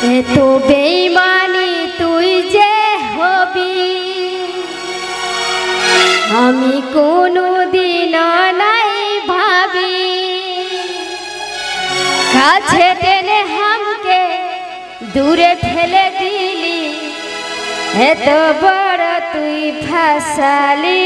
এত বেইমানি তুই যে হবি আমি কোনোদিন নাই ভাবি। কাছে টেনে হামকে দূরে ঠেলে দিলি, এত বড় তুই ফাসালি।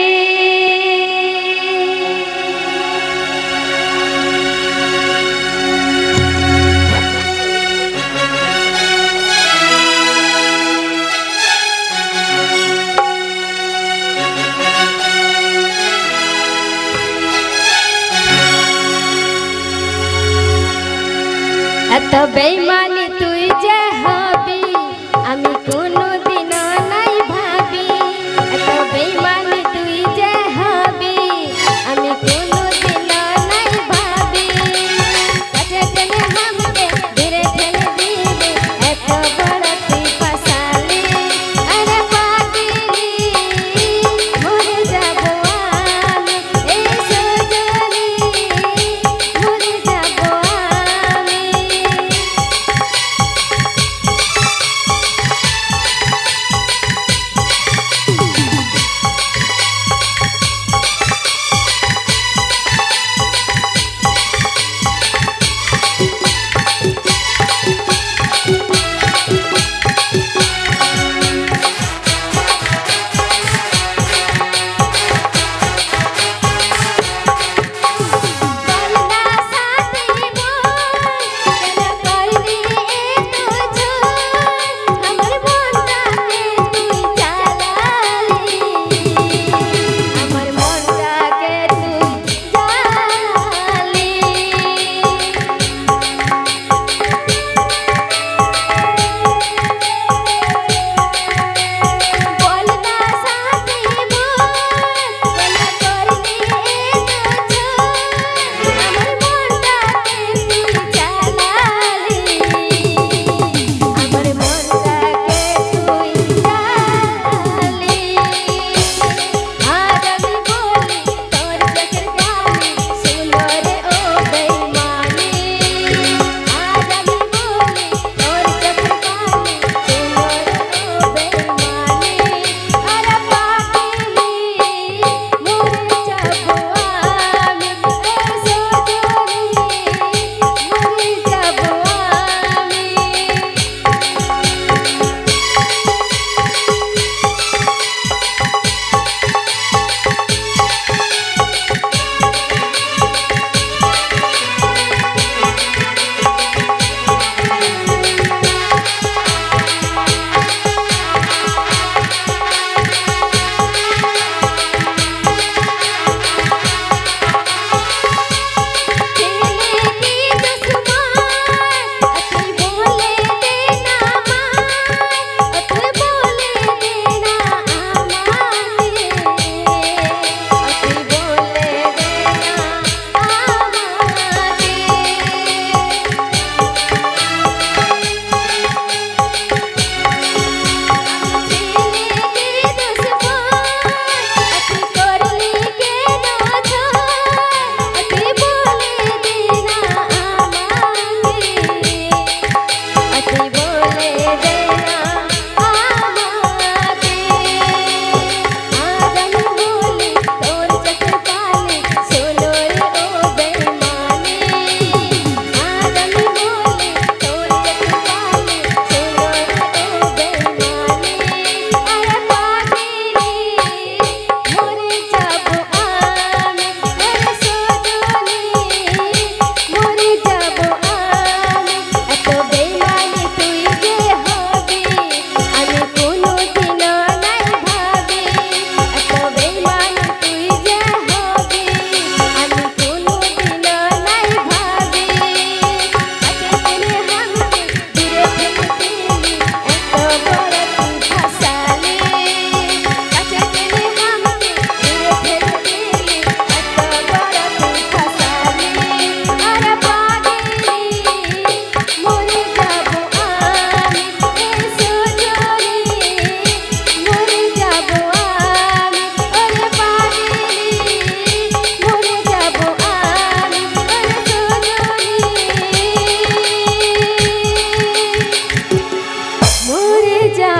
এত বেইমানি তুই যে হবি আমি কোনোদিন নাই ভাবি। এত বেইমানি তুই যে হবি আমি কোনোদিন নাই ভাবি। কাছে টেনে হামকে দূরে ঠেলে দিলি, এত বড় তুই ফাসালি। আরে পাগলি মরে যাব আমি, এই সজনী মরে যাব আমি।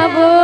যাব